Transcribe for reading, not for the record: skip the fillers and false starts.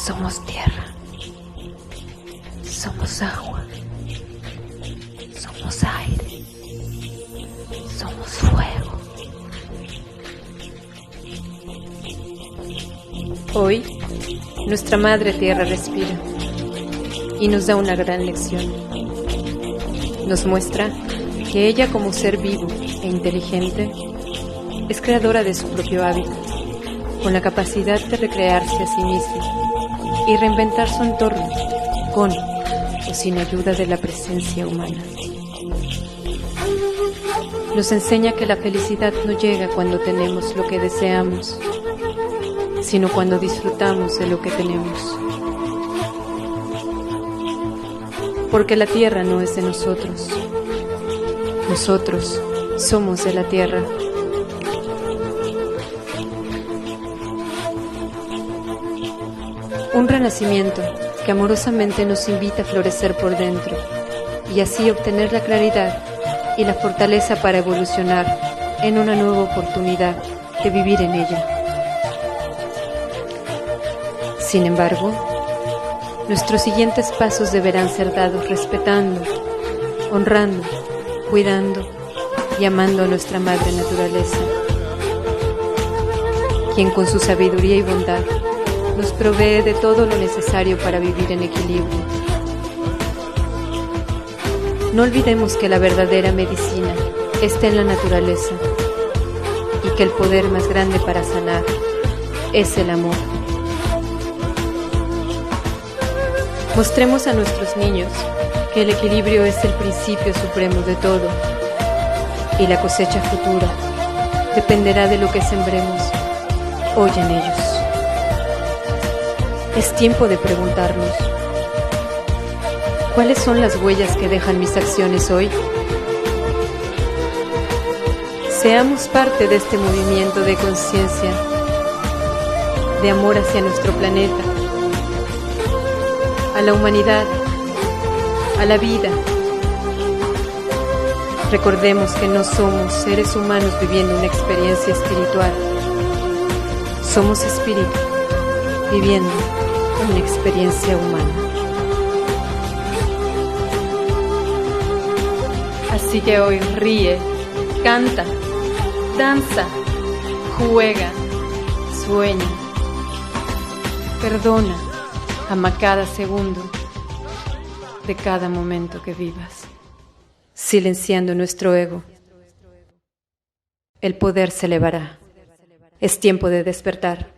Somos tierra, somos agua, somos aire, somos fuego. Hoy, nuestra Madre Tierra respira y nos da una gran lección. Nos muestra que ella, como ser vivo e inteligente, es creadora de su propio hábitat, con la capacidad de recrearse a sí misma y reinventar su entorno, con o sin ayuda de la presencia humana. Nos enseña que la felicidad no llega cuando tenemos lo que deseamos, sino cuando disfrutamos de lo que tenemos. Porque la tierra no es de nosotros. Nosotros somos de la tierra. Un renacimiento que amorosamente nos invita a florecer por dentro y así obtener la claridad y la fortaleza para evolucionar en una nueva oportunidad de vivir en ella. Sin embargo, nuestros siguientes pasos deberán ser dados respetando, honrando, cuidando y amando a nuestra madre naturaleza, quien con su sabiduría y bondad nos provee de todo lo necesario para vivir en equilibrio. No olvidemos que la verdadera medicina está en la naturaleza y que el poder más grande para sanar es el amor. Mostremos a nuestros niños que el equilibrio es el principio supremo de todo y la cosecha futura dependerá de lo que sembremos hoy en ellos. Es tiempo de preguntarnos, ¿cuáles son las huellas que dejan mis acciones hoy? Seamos parte de este movimiento de conciencia, de amor hacia nuestro planeta, a la humanidad, a la vida. Recordemos que no somos seres humanos viviendo una experiencia espiritual. Somos espíritu viviendo una experiencia humana. Así que hoy ríe, canta, danza, juega, sueña, perdona, ama cada segundo de cada momento que vivas. Silenciando nuestro ego, el poder se elevará. Es tiempo de despertar.